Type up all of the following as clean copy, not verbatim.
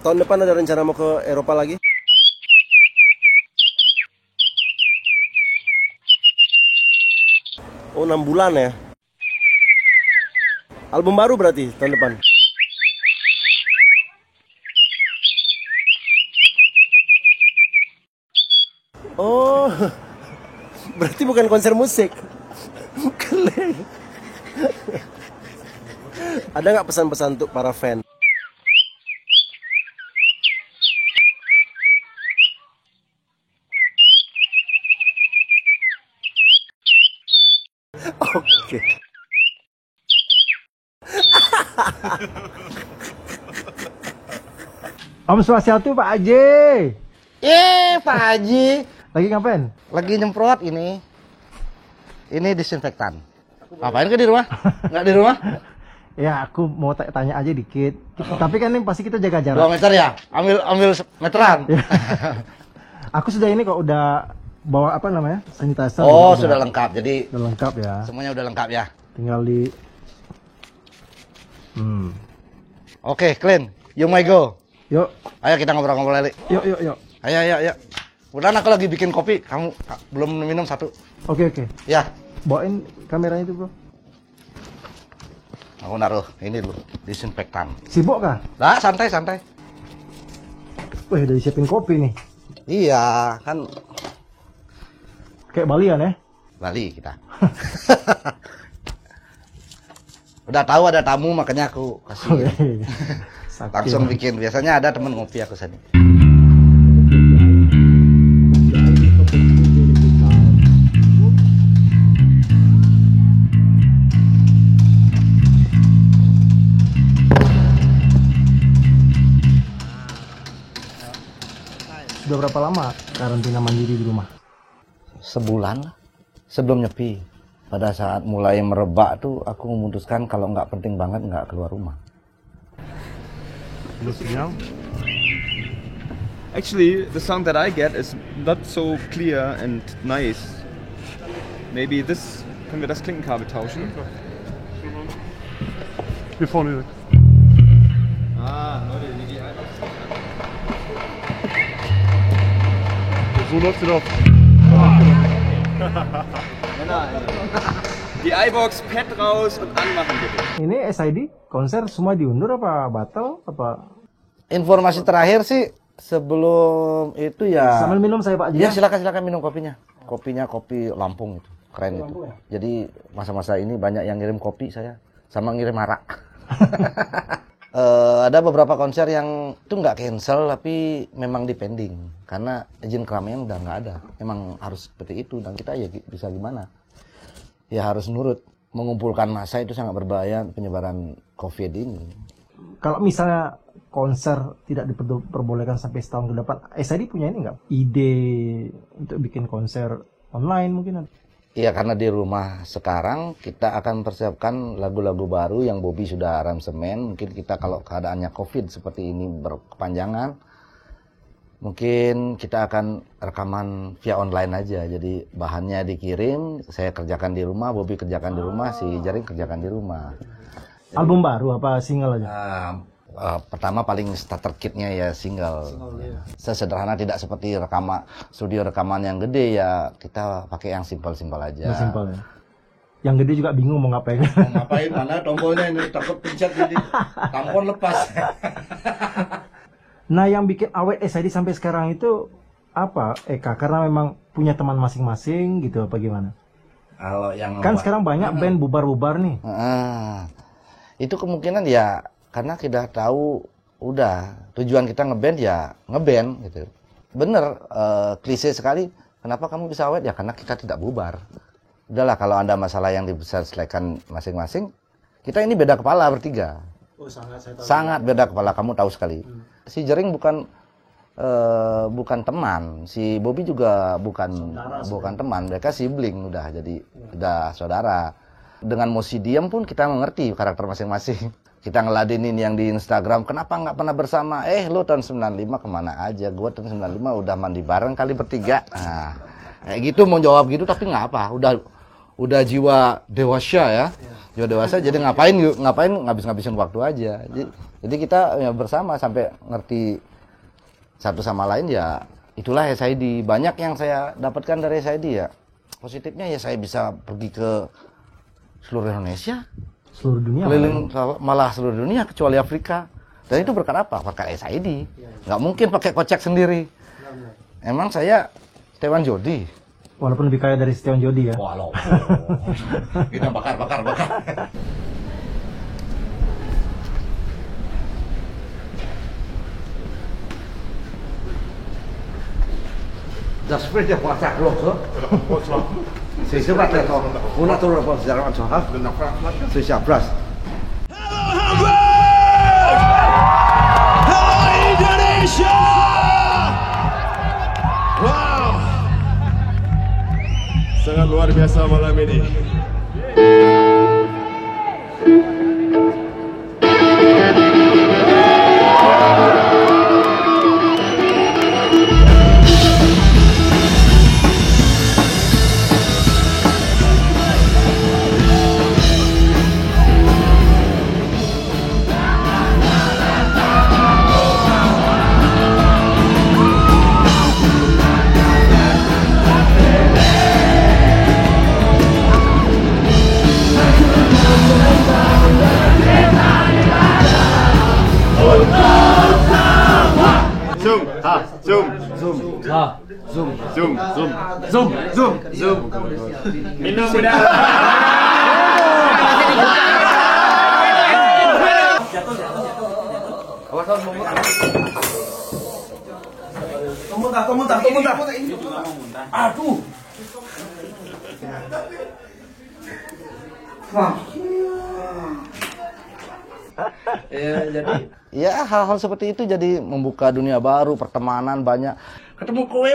tahun depan ada rencana mau ke Eropa lagi? Oh, 6 bulan ya. Album baru berarti tahun depan. Oh, berarti bukan konser musik. Keren. Ada nggak pesan-pesan untuk para fan? Oke. Om Swastiastu Pak Haji. Pak Haji. Lagi ngapain? Lagi nyemprot ini. Ini disinfektan. Ngapain ke di rumah? Nggak di rumah? Ya, aku mau tanya aja dikit. Tapi kan ini pasti kita jaga jarak. 2 meter ya? Ambil meteran. Aku sudah ini kok udah bawa apa namanya? Sanitizer. Oh, sudah lengkap. Jadi sudah lengkap ya. semuanya udah lengkap ya. Tinggal di Oke, clean. You may go. Yuk. Ayo kita ngobrol-ngobrol lagi. Yuk. Ayo. Udah, aku lagi bikin kopi. Kamu belum minum satu. Oke. Ya. Bawain kameranya itu, Bro. Aku naruh ini dulu, disinfektan. Sibuk kah? Nah, santai. Wih, udah disiapin kopi nih. Iya, kan Kayak Balian ya? Bali kita. Udah tahu ada tamu makanya aku kasih. Langsung bikin. Biasanya ada temen ngopi aku sini. Sudah berapa lama karantina mandiri di rumah? Sebulan lah sebelum nyepi. Pada saat mulai merebak tuh aku memutuskan kalau nggak penting banget nggak keluar rumah. Actually, the sound that I get is not so clear and nice. Maybe this, können wir das Klinkenkabel tauschen? Hier vorne. Leute, die So läuft sie doch. Die iBox Pad raus und anmachen bitte. Ini SID konser semua diundur apa batal apa? Informasi terakhir sih sebelum itu ya. Sambil minum saya Pak Haji. Ya silakan minum kopinya. Kopinya kopi Lampung itu keren itu. Jadi masa-masa ini banyak yang ngirim kopi saya sama ngirim arak. Ada beberapa konser yang itu nggak cancel tapi memang dipending karena izin keramaian udah nggak ada. Memang harus seperti itu dan kita ya bisa gimana? Ya harus nurut. Mengumpulkan massa itu sangat berbahaya penyebaran COVID ini. Kalau misalnya konser tidak diperbolehkan sampai setahun ke depan, SID punya ini nggak? Ide untuk bikin konser online mungkin? Iya, karena di rumah sekarang kita akan persiapkan lagu-lagu baru yang Bobby sudah aransemen. Mungkin kita kalau keadaannya COVID seperti ini berkepanjangan, mungkin kita akan rekaman via online aja. Jadi bahannya dikirim, saya kerjakan di rumah, Bobby kerjakan di rumah, si Jaring kerjakan di rumah. Jadi, album baru apa single aja? Pertama paling starter kitnya ya single. Sesederhana, tidak seperti studio rekaman yang gede ya, kita pakai yang simpel-simpel aja. Simpel ya. Yang gede juga bingung mau ngapain. Mau ngapain, mana tombolnya ini, takut pencet jadi tampon lepas. Nah, yang bikin awet SID sampai sekarang itu apa, Eka? Karena memang punya teman masing-masing gitu apa gimana? Kalau yang kan sekarang banyak band bubar-bubar nih. Itu kemungkinan ya karena kita tahu udah tujuan kita ngeband ya ngeband gitu. Bener, klise sekali. Kenapa kamu bisa awet? Ya karena kita tidak bubar. Udahlah, kalau ada masalah yang bisa diselesaikan masing-masing, kita ini beda kepala bertiga. Oh, sangat beda kepala, kamu tahu sekali. Si Jaring bukan teman, si Bobby juga bukan teman, mereka sibling udah, jadi udah saudara. Dengan Mosi Diem pun kita mengerti karakter masing-masing. Kita ngeladenin yang di Instagram, kenapa nggak pernah bersama? Lo tahun 95 kemana aja? Gue tahun 95 udah mandi bareng kali bertiga. Nah, kayak gitu mau jawab gitu tapi nggak apa. udah jiwa dewasa ya. Jiwa dewasa jadi ngapain ngabis-ngabisin waktu aja. Jadi kita ya bersama sampai ngerti satu sama lain ya. Itulah SID. Banyak yang saya dapatkan dari SID ya. Positifnya ya saya bisa pergi ke seluruh Indonesia. Seluruh dunia. Keliling malah seluruh dunia kecuali Afrika. Dan itu berkat apa? Pakai SID. Nggak mungkin pakai kocek sendiri. Emang saya Setiawan Jodi. Walaupun lebih kaya dari Setiawan Jodi ya. Walau. Kita bakar. Das spricht der Vortrag los, so? Sie sind was der Talk. 100 Euro per Jahr zu haben. Sicher, Plus. Indonesia! Wow! Sangat luar biasa malam ini. Zoom. Minum udara. Kau muntah. Aduh. Ya hal-hal seperti itu jadi membuka dunia baru, pertemanan banyak. Ketemu kowe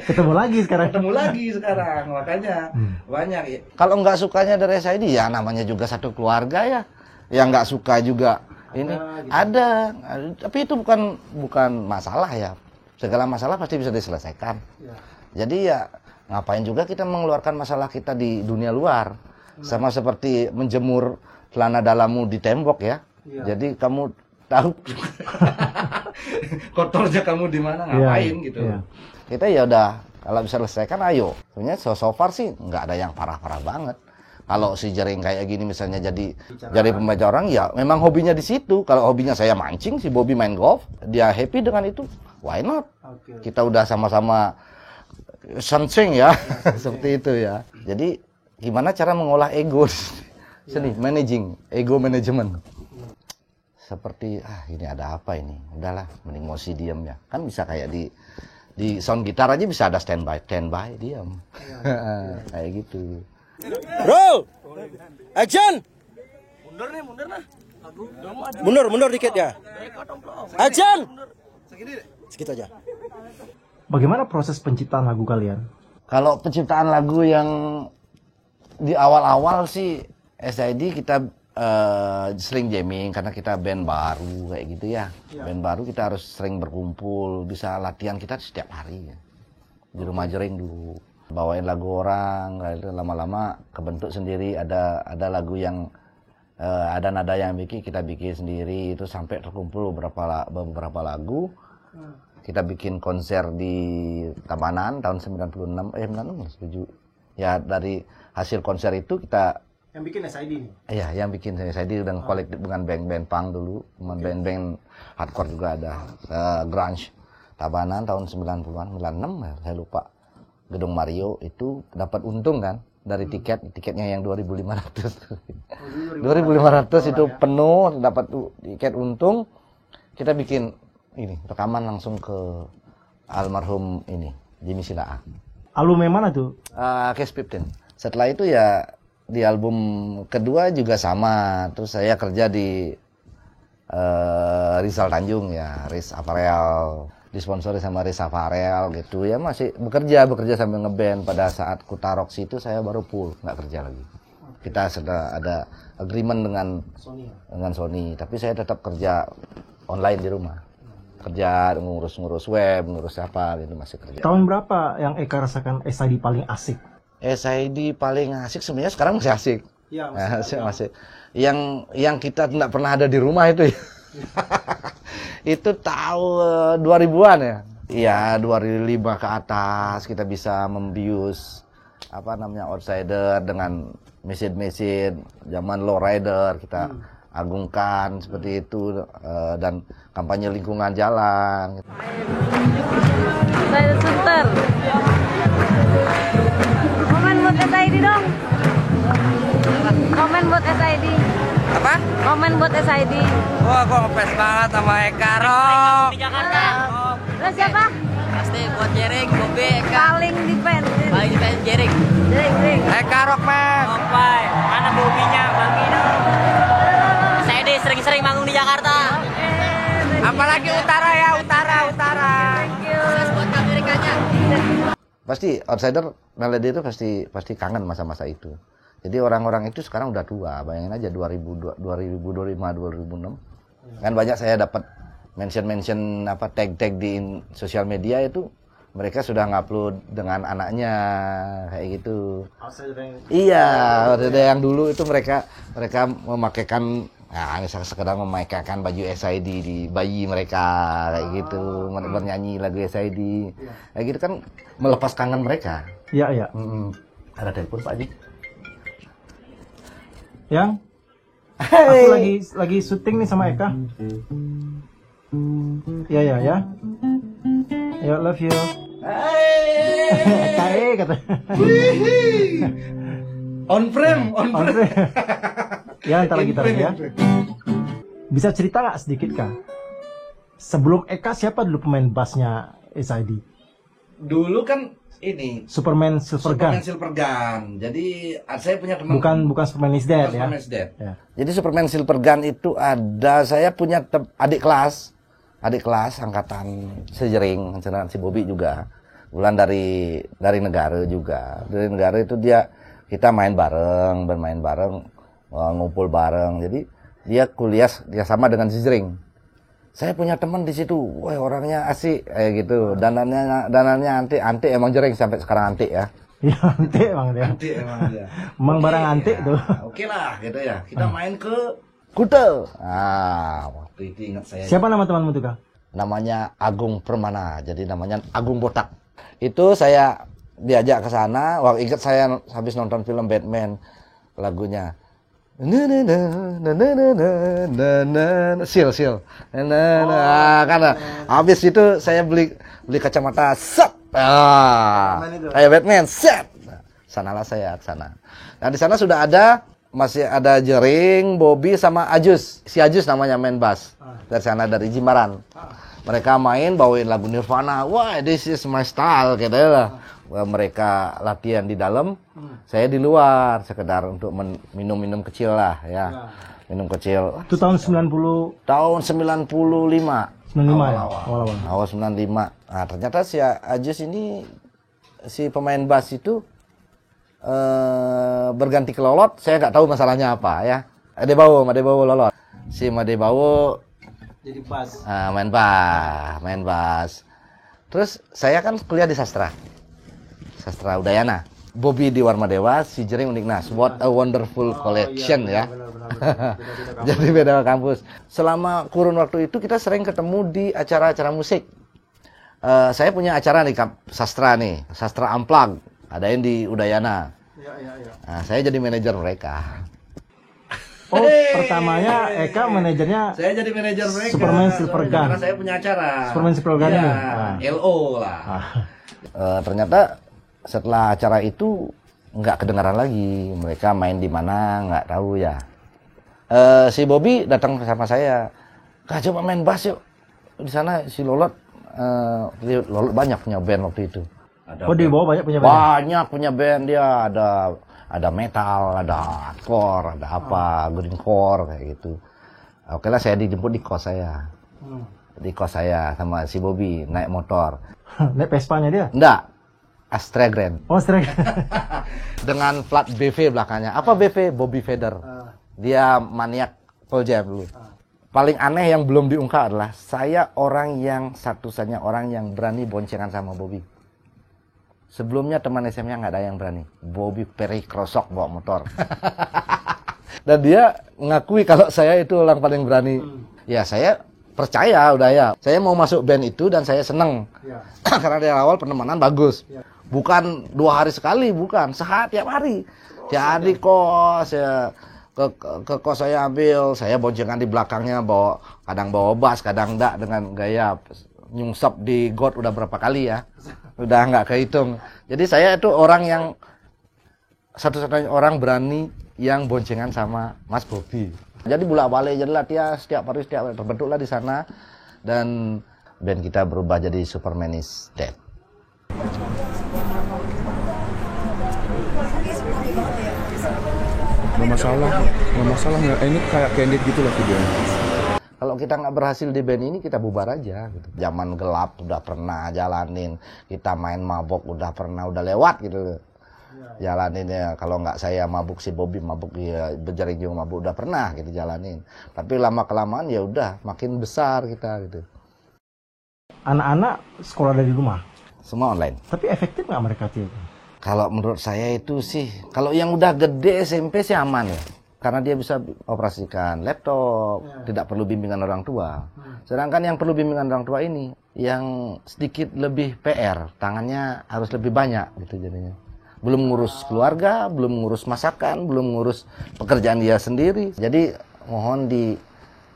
Ketemu lagi sekarang makanya banyak ya. Kalau nggak sukanya dari SID ya namanya juga satu keluarga ya. Yang nggak suka juga ini ada, tapi itu bukan masalah ya. Segala masalah pasti bisa diselesaikan. Jadi ya ngapain juga kita mengeluarkan masalah kita di dunia luar. Sama seperti menjemur celana dalammu di tembok ya. Jadi kamu tahu kotornya kamu di mana ngapain gitu. Kita ya udah kalau bisa selesaikan ayo. Sebenarnya so far sih nggak ada yang parah-parah banget. Kalau si Jering kayak gini misalnya jadi pembaca orang ya memang hobinya di situ. Kalau hobinya saya mancing, si Bobby main golf, dia happy dengan itu. Why not? Kita udah sama-sama sensing ya, seperti itu ya. Jadi gimana cara mengolah ego sini, managing ego management. Seperti ini ada apa ini? Udahlah, mending mau si diam ya. Kan bisa kayak di sound gitar aja bisa ada standby diam. Kayak gitu. Roll. Action. Mundur dikit ya. Action. Segitu aja. Bagaimana proses penciptaan lagu kalian? Kalau penciptaan lagu yang di awal-awal sih SID kita sering jamming karena kita band baru kayak gitu ya. Band baru kita harus sering berkumpul, bisa latihan kita setiap hari ya. Di rumah Jering dulu. Bawain lagu orang, lama-lama kebentuk sendiri ada lagu yang ada nada yang kita bikin sendiri itu sampai terkumpul beberapa lagu. Kita bikin konser di Tabanan tahun 96 ya dari hasil konser itu kita Yang bikin SID nih? Iya, yang bikin SID dengan kolektif dengan band-band punk dulu, band-band hardcore juga ada, grunge. Tabanan tahun 90-an, 96 ya, saya lupa. Gedung Mario itu dapat untung kan dari tiketnya yang 2.500. 2.500 itu penuh, dapat tiket untung. Kita bikin ini rekaman langsung ke almarhum ini Jimmy Silaa. Album yang mana tuh? Case 15. Setelah itu ya di album kedua juga sama. Terus saya kerja di Rizal Tanjung ya, Riz Apparel, disponsori sama Riz Apparel gitu ya, masih bekerja sambil ngeband. Pada saat Kutarok itu saya baru full nggak kerja lagi. Kita sudah ada agreement dengan Sony, tapi saya tetap kerja online di rumah. kerja, ngurus web, ngurus apa gitu masih kerja. Tahun berapa yang Eka rasakan SID paling asik? SID paling asik sebenarnya sekarang masih asik. Iya, masih. Yang kita tidak pernah ada di rumah itu ya. Itu tahun 2000-an ya. Iya, 2005 ke atas kita bisa membius outsider dengan mesin-mesin zaman lowrider kita agungkan seperti itu, dan kampanye lingkungan jalan. Saya Sunter. Komen buat SID dong. Komen buat SID. Apa? Komen buat SID. Wah, kok ngefans banget sama Eka Rock. Di Jakarta. Terus siapa? Pasti buat Jering, Bobi, Eka. Paling defense. Paling defense Jering. Jering. Eka Rock, man. Opai. Mana Bobinya? Bang Ino. SID sering-sering manggung di Jakarta. Apalagi utara ya, utara. Thank you. Buat Amerikanya. Pasti outsider Melody itu pasti kangen masa-masa itu. Jadi orang-orang itu sekarang udah tua. Bayangin aja 2005, 2006. Kan banyak saya dapat mention tag di sosial media itu, mereka sudah ngupload dengan anaknya kayak gitu. Iya, ada yang dulu itu mereka memakaikan sekedar memakaikan baju SID di bayi mereka kayak gitu, bernyanyi lagu SID. Kayak gitu kan melepas kangen mereka. Iya. Ada telepon Pak Haji. Yang aku lagi syuting nih sama Eka. Ya. Yo, love you. Eka kata. On frame. Ya, ntar lagi ya. Bisa cerita nggak sedikit Kak? Sebelum Eka siapa dulu pemain bassnya SID? Dulu kan ini Superman Silver Gun. Jadi saya punya teman. Bukan Superman is Dead ya. Superman is Dead. Ya. Jadi Superman Silver Gun itu saya punya adik kelas angkatan sejering, si Bobi juga. Bulan dari negara juga. Dari negara itu kita bermain bareng, ngumpul bareng. Jadi dia kuliah sama dengan si Jering. Saya punya teman di situ, wah orangnya asik kayak gitu. Danannya antik emang Jering sampai sekarang antik ya. Iya, antik emang dia. Emang barang antik tuh. Oke lah gitu ya. Kita main ke Kuta. Waktu itu ingat saya. Siapa nama temanmu tuh Kak? Namanya Agung Permana. Jadi namanya Agung Botak. Itu saya diajak ke sana. Wah, ingat saya habis nonton film Batman, lagunya Sil. Karena habis itu saya beli kacamata set. Kayak Batman set. Sanalah saya ke sana. Nah, di sana masih ada Jering, Bobi sama Ajus. Si Ajus namanya main bass. Dari sana dari Jimbaran. Mereka main bawain lagu Nirvana. Wah, this is my style gitu lah. Mereka latihan di dalam, saya di luar sekedar untuk minum kecil lah ya. Minum kecil. Itu tahun 90. Tahun 95. 95 ya. Awal 95. Nah, ternyata si Ajus ini si pemain bass itu berganti ke Lolot. Saya nggak tahu masalahnya apa ya. Madebawo Lolot. Si Madebawo jadi bass. Main bass. Terus saya kan kuliah di Sastra Udayana. Bobi di Warmadewa, si Jering Uniknas. What a wonderful collection ya. Benar. Jadi beda kampus. Selama kurun waktu itu kita sering ketemu di acara-acara musik. Saya punya acara di Sastra nih, Sastra Unplugged. Adain di Udayana. Nah, saya jadi manajer mereka. Oh, pertamanya Eka manajernya. Saya jadi manajer mereka. Superman Silver Gun. Karena saya punya acara. Superman Silver Gun ini. LO lah. Ternyata setelah acara itu nggak kedengaran lagi. Mereka main di mana nggak tahu ya. Si Bobi datang sama saya. Kak, coba main bass yuk. Di sana si Lolot banyak punya band waktu itu. Di bawah banyak punya band. Banyak punya band dia, ada metal, ada hardcore, ada apa, greencore kayak gitu. Oke lah, saya dijemput di kos saya. Di kos saya sama si Bobi naik motor. Naik Vespa-nya dia? Enggak. Astra Grand. Oh, Astra Grand. Dengan plat BV belakangnya. Apa BV? Bobby Feder. Dia maniak Pearl Jam dulu. paling aneh yang belum diungkap adalah saya orang yang satu-satunya orang yang berani boncengan sama Bobby. Sebelumnya teman SM-nya nggak ada yang berani. Bobby perikrosok bawa motor. Dan dia mengakui kalau saya itu orang paling berani. Ya saya percaya udah ya. Saya mau masuk band itu dan saya seneng. Karena dari awal penemanan bagus. Bukan 2 hari sekali, bukan. Tiap hari. Tiap hari kos ya. Ke kos saya ambil, saya boncengan di belakangnya, kadang bawa bass, kadang enggak, dengan gaya nyungsep di got udah berapa kali ya, udah nggak kehitung. Jadi saya itu orang yang satu-satunya orang berani yang boncengan sama Mas Bobby. Jadi bolak-balik jadi latihan setiap hari terbentuklah di sana, dan band kita berubah jadi Superman is Dead. Nggak masalah nggak. Ini kayak candid gitu loh videonya. Kalau kita nggak berhasil di band ini, kita bubar aja. Gitu. Zaman gelap udah pernah jalanin, kita main mabok udah pernah, udah lewat gitu. Jalanin ya. Kalau nggak saya mabuk, si Bobby mabuk, ya berjaring mabuk udah pernah gitu jalanin. Tapi lama kelamaan ya udah makin besar kita gitu. Anak-anak sekolah dari rumah. Semua online. Tapi efektif nggak mereka tuh? Kalau menurut saya itu sih, kalau yang udah gede SMP sih aman ya. Karena dia bisa operasikan laptop, tidak perlu bimbingan orang tua. Sedangkan yang perlu bimbingan orang tua ini, yang sedikit lebih PR, tangannya harus lebih banyak gitu jadinya. Belum ngurus keluarga, belum ngurus masakan, belum ngurus pekerjaan dia sendiri. Jadi mohon di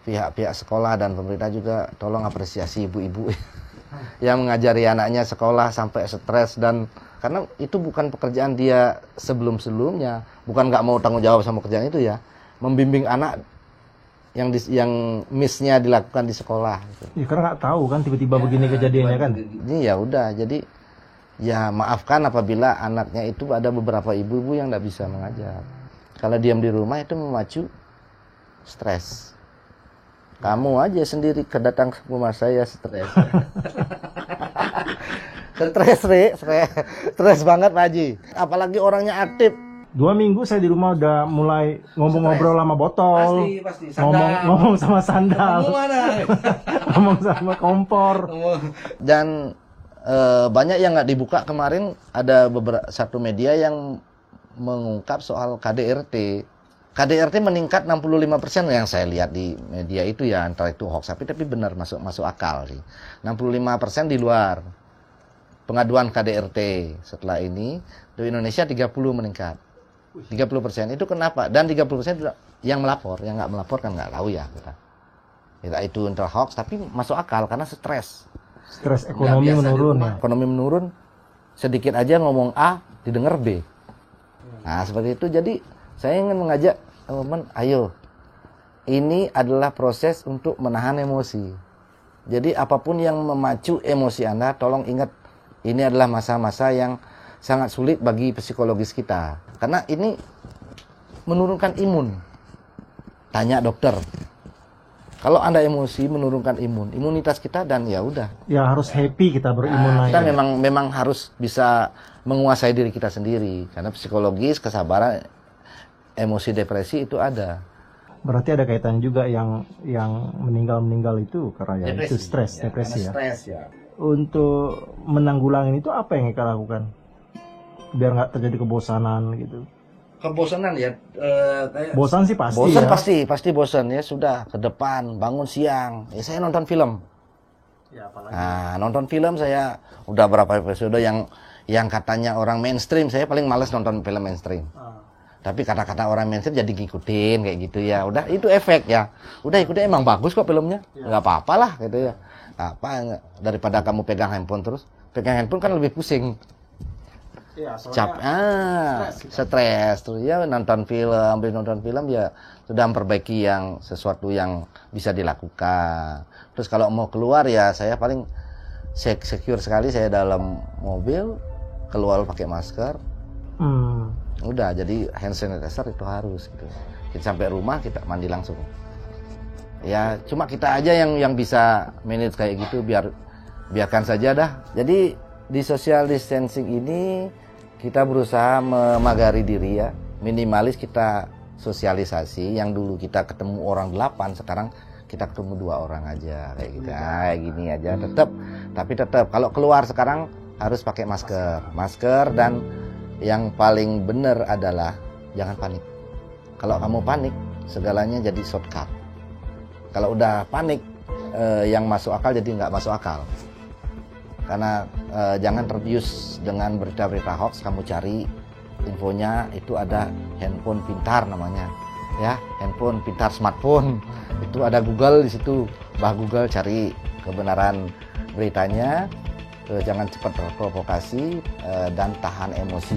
pihak-pihak sekolah dan pemerintah juga tolong apresiasi ibu-ibu yang mengajari anaknya sekolah sampai stres, dan karena itu bukan pekerjaan dia sebelum-sebelumnya, bukan nggak mau tanggung jawab sama kerjaan itu ya, membimbing anak yang miss-nya dilakukan di sekolah. Gitu. Ya karena nggak tahu kan tiba-tiba begini kejadiannya kan. Ini ya udah, jadi ya maafkan apabila anaknya itu ada beberapa ibu-ibu yang nggak bisa mengajar. Kalau diam di rumah itu memacu stres. Kamu aja sendiri kedatang ke rumah saya stres. Stres banget Pak Haji. Apalagi orangnya aktif. 2 minggu saya di rumah udah mulai ngobrol sama botol. Pasti. Ngomong sama sandal. Ngomong sama kompor. Dan banyak yang nggak dibuka kemarin, ada satu media yang mengungkap soal KDRT. KDRT meningkat 65% yang saya lihat di media itu ya, antara itu hoax tapi benar masuk akal sih. 65% di luar. Pengaduan KDRT setelah ini di Indonesia 30 meningkat. 30% itu kenapa? Dan 30% yang melapor, yang nggak melapor kan nggak tahu ya kita. Kita itu antara hoax tapi masuk akal karena stres. Stres ekonomi menurun ya. Ekonomi menurun, sedikit aja ngomong A didengar B. Nah seperti itu. Jadi saya ingin mengajak teman-teman, ayo, ini adalah proses untuk menahan emosi. Jadi apapun yang memacu emosi Anda, tolong ingat, ini adalah masa-masa yang sangat sulit bagi psikologis kita. Karena ini menurunkan imun. Tanya dokter. Kalau Anda emosi, menurunkan imunitas kita, dan ya udah. Ya harus happy kita berimun. Kita memang harus bisa menguasai diri kita sendiri. Karena psikologis, kesabaran, emosi, depresi itu ada. Berarti ada kaitan juga yang meninggal itu karena ya itu stres, depresi ya. Stres ya. Untuk menanggulangi itu apa yang kita lakukan? Biar nggak terjadi kebosanan gitu. Kebosanan ya, kayak bosan sih pasti. Bosan ya. pasti bosan ya, sudah ke depan bangun siang. Ya saya nonton film. Ya, apalagi. Nah, nonton film saya udah berapa episode yang katanya orang mainstream, saya paling males nonton film mainstream. Tapi kata-kata orang mainstream jadi ngikutin kayak gitu ya. Udah itu efek ya. Udah ikutin, emang bagus kok filmnya. Nggak apa-apa lah gitu ya. Apa daripada kamu pegang handphone terus. Pegang handphone kan lebih pusing. Ya, Stres terus ya nonton film ya sudah memperbaiki yang sesuatu yang bisa dilakukan. Terus kalau mau keluar ya saya paling secure sekali, saya dalam mobil keluar pakai masker. Udah, jadi hand sanitizer itu harus gitu. Kita sampai rumah kita mandi langsung. Ya cuma kita aja yang bisa manage kayak gitu, biarkan saja dah. Jadi di social distancing ini kita berusaha memagari diri ya, minimalis kita sosialisasi. Yang dulu kita ketemu orang 8, sekarang kita ketemu 2 orang aja kayak gitu. Kayak gini aja tetap kalau keluar sekarang harus pakai masker dan yang paling benar adalah jangan panik. Kalau kamu panik segalanya jadi shortcut. Kalau udah panik yang masuk akal jadi nggak masuk akal. Karena jangan terbius dengan berita-berita hoax. Kamu cari infonya, itu ada handphone pintar namanya, ya, handphone pintar, smartphone. Itu ada Google di situ, Google, cari kebenaran beritanya. Jangan cepat terprovokasi dan tahan emosi.